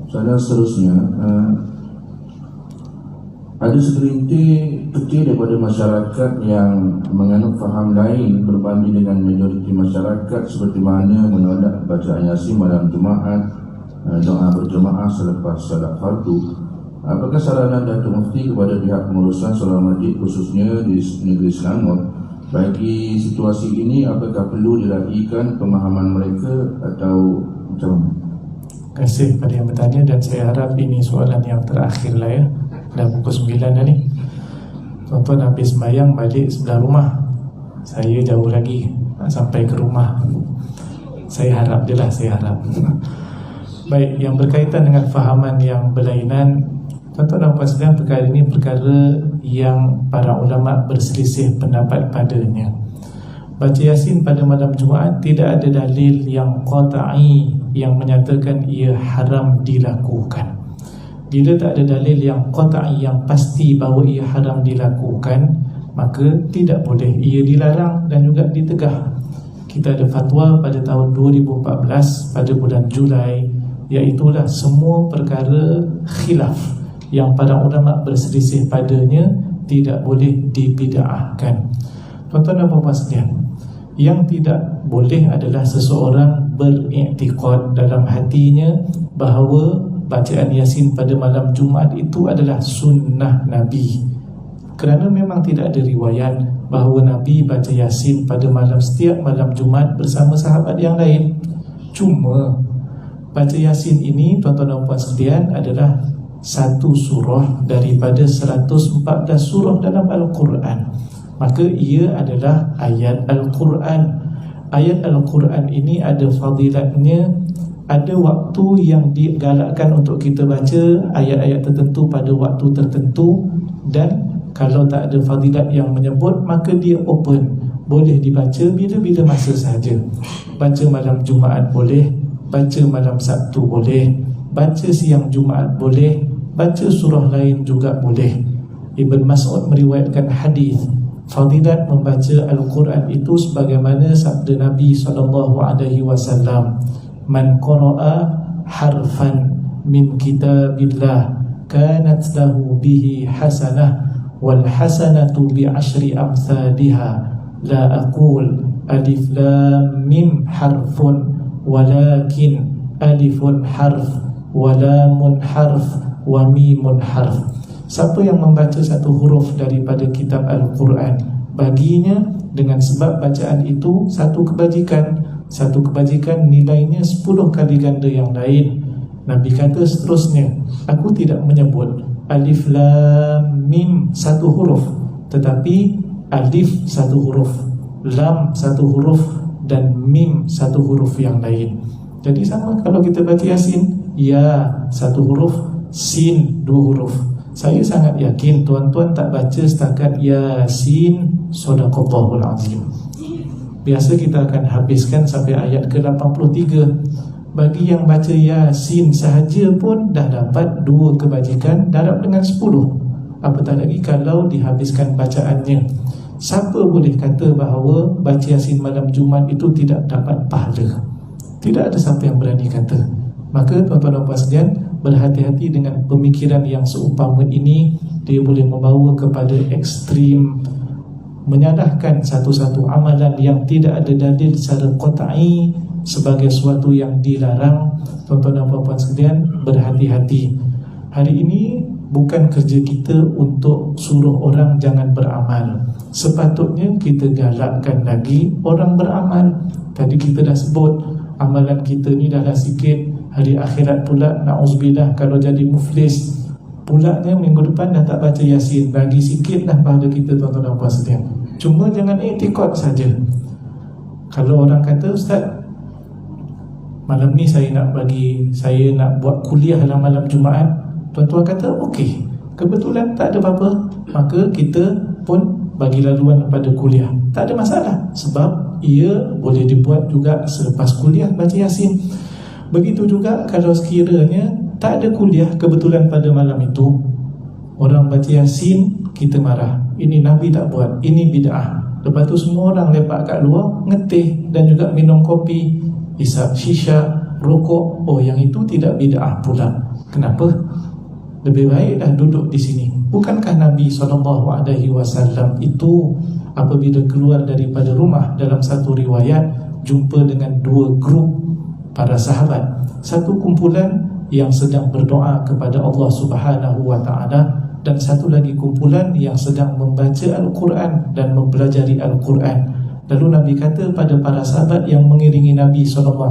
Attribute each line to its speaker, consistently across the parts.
Speaker 1: Soalan seterusnya, ada segelintir kecil daripada masyarakat yang menganut faham lain berbanding dengan majoriti masyarakat, seperti mana menolak bacaan Yasin malam Jumaat, doa berjemaah selepas salat fardu. Apakah saranan Datuk Mufti kepada pihak pengurusan seorang masjid khususnya di negeri Selangor bagi situasi ini? Apakah perlu diraihkan pemahaman mereka atau macam mana?
Speaker 2: Terima kasih kepada yang bertanya, dan saya harap ini soalan yang terakhir lah ya. Dah pukul 9 dah ni. Tuan-tuan habis sembahyang balik sebelah rumah. Saya jauh lagi nak sampai ke rumah. Saya harap je lah, saya harap. Baik, yang berkaitan dengan fahaman yang berlainan, tuan-tuan dan puan sekalian, perkara ini perkara yang para ulama berselisih pendapat padanya. Baca Yasin pada malam Jumaat tidak ada dalil yang qat'i yang menyatakan ia haram dilakukan. Bila tak ada dalil yang qat'i yang pasti bahawa ia haram dilakukan, maka tidak boleh, ia dilarang dan juga ditegah. Kita ada fatwa pada tahun 2014 pada bulan Julai, iaitulah semua perkara khilaf yang para ulama berselisih padanya tidak boleh dibid'ahkan. Tuan-tuan dan puan-puan sekalian, yang tidak boleh adalah seseorang beriktikad dalam hatinya bahawa bacaan Yasin pada malam Jumaat itu adalah sunnah Nabi, kerana memang tidak ada riwayat bahawa Nabi baca Yasin pada setiap malam Jumaat bersama sahabat yang lain. Cuma baca Yasin ini, tuan-tuan dan puan sekalian, adalah satu surah daripada 114 surah dalam Al-Quran. Maka ia adalah ayat Al-Quran. Ayat Al-Quran ini ada fadilatnya. Ada waktu yang digalakkan untuk kita baca ayat-ayat tertentu pada waktu tertentu, dan kalau tak ada fadilat yang menyebut, maka dia open, boleh dibaca bila-bila masa sahaja. Baca malam Jumaat boleh, baca malam Sabtu boleh, baca siang Jumaat boleh, baca surah lain juga boleh. Ibn Mas'ud meriwayatkan hadis fadilat membaca Al-Quran itu sebagaimana sabda Nabi SAW, man qara'a harfan min kitabillah kanat lahu bihi hasanah wal hasanatu bi asyri amsalha la aqul alif lam mim harfun walakin alifun harf wa lamun harf wa mimun harf. Siapa yang membaca satu huruf daripada kitab Al-Quran, baginya dengan sebab bacaan itu satu kebajikan. Satu kebajikan nilainya 10 kali ganda yang lain. Nabi kata seterusnya, aku tidak menyebut alif lam mim satu huruf, tetapi alif satu huruf, lam satu huruf, dan mim satu huruf yang lain. Jadi sama kalau kita baca Yasin, ya satu huruf, sin dua huruf. Saya sangat yakin tuan-tuan tak baca setakat Yasin Sadaqallahul Azim. Biasa kita akan habiskan sampai ayat ke-83. Bagi yang baca Yasin sahaja pun dah dapat 2 kebajikan, darab dengan 10. Apatah lagi kalau dihabiskan bacaannya. Siapa boleh kata bahawa baca Yasin malam Jumaat itu tidak dapat pahala? Tidak ada siapa yang berani kata. Maka tuan-tuan dan puan sekalian, berhati-hati dengan pemikiran yang seumpama ini. Dia boleh membawa kepada ekstrim, menyalahkan satu-satu amalan yang tidak ada dalil secara qat'i sebagai sesuatu yang dilarang. Tuan-tuan dan puan-puan sekalian, berhati-hati. Hari ini bukan kerja kita untuk suruh orang jangan beramal. Sepatutnya kita galakkan lagi orang beramal. Tadi kita dah sebut, amalan kita ni dah sikit. Hari akhirat pula, na'uzubillah, kalau jadi muflis, pulaknya minggu depan dah tak baca Yasin. Bagi sikit dah pahala kita, tuan-tuan dan puan sekalian. Cuma jangan iktikad saja. Kalau orang kata, Ustaz, malam ni saya nak buat kuliah dalam malam Jumaat, tuan-tuan kata okey, kebetulan tak ada apa-apa, maka kita pun bagi laluan pada kuliah. Tak ada masalah, sebab ia boleh dibuat juga selepas kuliah baca Yasin. Begitu juga kalau sekiranya tak ada kuliah kebetulan pada malam itu, orang baca Yasin, kita marah, ini Nabi tak buat, ini bid'ah. Lepas tu semua orang lepak kat luar, ngeteh dan juga minum kopi, isap shisha, rokok. Oh, yang itu tidak bid'ah pula. Kenapa? Lebih baik dah duduk di sini. Bukankah Nabi SAW itu apabila keluar daripada rumah, dalam satu riwayat jumpa dengan dua grup para sahabat. Satu kumpulan yang sedang berdoa kepada Allah Subhanahu wa taala, dan satu lagi kumpulan yang sedang membaca Al-Quran dan mempelajari Al-Quran. Lalu Nabi kata pada para sahabat yang mengiringi Nabi SAW,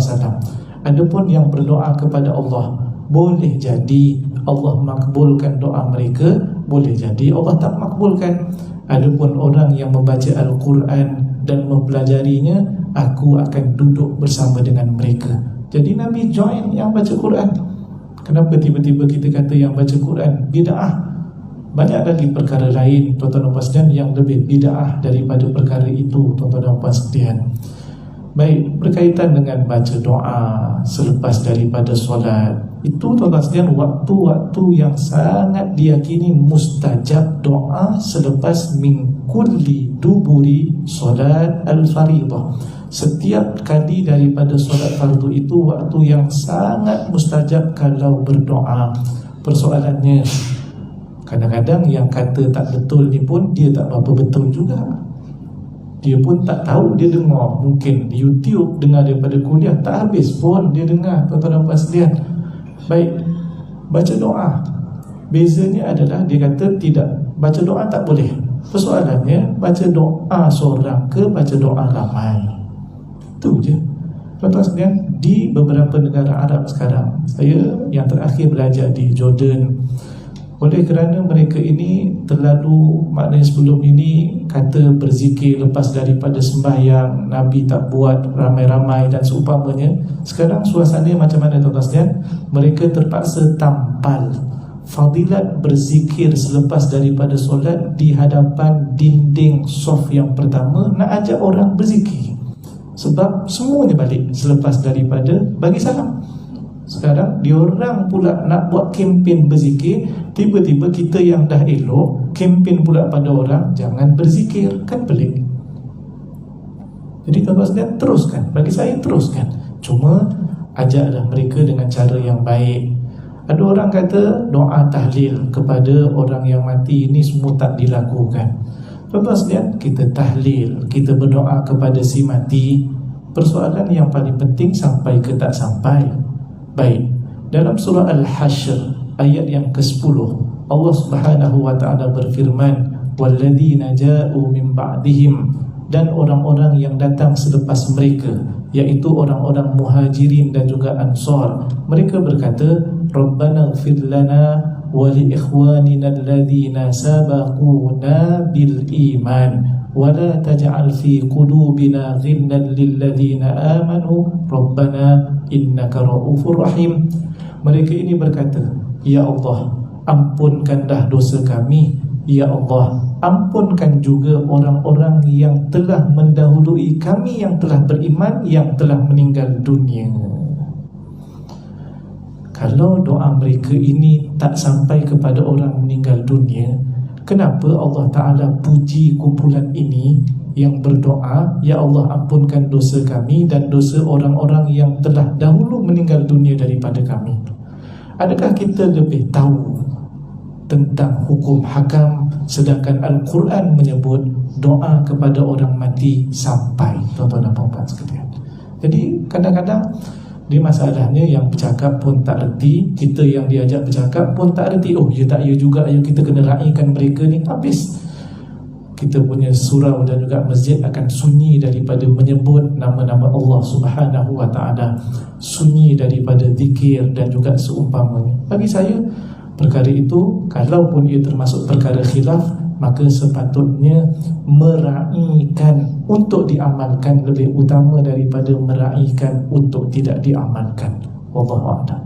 Speaker 2: adapun yang berdoa kepada Allah, boleh jadi Allah makbulkan doa mereka, boleh jadi Allah tak makbulkan. Adapun orang yang membaca Al-Quran dan mempelajarinya, aku akan duduk bersama dengan mereka. Jadi Nabi join yang baca Quran. Kenapa tiba-tiba kita kata yang baca Quran bid'ah? Banyak lagi perkara lain, tuan-tuan dan puan sekalian, yang lebih bid'ah daripada perkara itu, tuan-tuan dan puan sekalian. Baik, berkaitan dengan baca doa selepas daripada solat, itu tuan-tuan sekalian, waktu-waktu yang sangat diyakini mustajab doa selepas min kulli duburi solat al-faridah. Setiap kali daripada solat fardu itu waktu yang sangat mustajab kalau berdoa. Persoalannya, kadang-kadang yang kata tak betul ni pun dia tak berapa betul juga. Dia pun tak tahu, dia dengar mungkin di YouTube, dengar daripada kuliah, tak habis pun dia dengar, tuan-tuan dan puan sekalian. Baik, baca doa, bezanya adalah dia kata tidak, baca doa tak boleh. Persoalannya, baca doa seorang ke baca doa ramai? Itu je, tuan-tuan sekalian. Di beberapa negara Arab sekarang, saya yang terakhir belajar di Jordan, oleh kerana mereka ini terlalu, maknanya sebelum ini kata berzikir lepas daripada sembahyang, Nabi tak buat ramai-ramai dan seumpamanya. Sekarang suasana macam mana, tuan-tuan sekalian? Mereka terpaksa tampal fadilat berzikir selepas daripada solat di hadapan dinding saf yang pertama, nak ajak orang berzikir. Sebab semuanya balik selepas daripada bagi salam. Sekarang diorang pula nak buat kempen berzikir, tiba-tiba kita yang dah elok kempen pula pada orang jangan berzikir, kan pelik. Jadi tuan-tuan sekalian, teruskan, bagi saya teruskan, cuma ajaklah mereka dengan cara yang baik. Ada orang kata doa tahlil kepada orang yang mati ini semua tak dilakukan. Tuan-tuan sekalian, kita tahlil, kita berdoa kepada si mati, persoalan yang paling penting sampai ke tak sampai. Baik, dalam surah Al-Hashr ayat yang ke-10, Allah Subhanahu wa taala berfirman, walladzina ja'u min ba'dihim, dan orang-orang yang datang selepas mereka, yaitu orang-orang muhajirin dan juga ansar, mereka berkata, Rabbana ighfir lana wa li ikhwanina alladhina sabaquna bil iman wa la taj'al fi qulubina ghillan lil ladzina amanu rabbana innaka ra'ufur rahim. Mereka ini berkata, ya Allah, ampunkanlah dosa kami. Ya Allah, ampunkan juga orang-orang yang telah mendahului kami, yang telah beriman, yang telah meninggal dunia. Kalau doa mereka ini tak sampai kepada orang meninggal dunia, kenapa Allah Ta'ala puji kumpulan ini yang berdoa, ya Allah ampunkan dosa kami dan dosa orang-orang yang telah dahulu meninggal dunia daripada kami? Adakah kita lebih tahu tentang hukum hakam, sedangkan Al-Quran menyebut doa kepada orang mati sampai, tuan-tuan dan puan-puan sekalian? Jadi kadang-kadang dia masalahnya yang bercakap pun tak reti, kita yang diajak bercakap pun tak reti. Oh, ya tak ya juga, ya kita kena raikan mereka ni. Habis kita punya surau dan juga masjid akan sunyi daripada menyebut nama-nama Allah Subhanahu wa ta'ala, sunyi daripada zikir dan juga seumpamanya. Bagi saya, perkara itu, kalaupun ia termasuk perkara khilaf, maka sepatutnya meraihkan untuk diamalkan lebih utama daripada meraihkan untuk tidak diamalkan. Wallahu a'lam.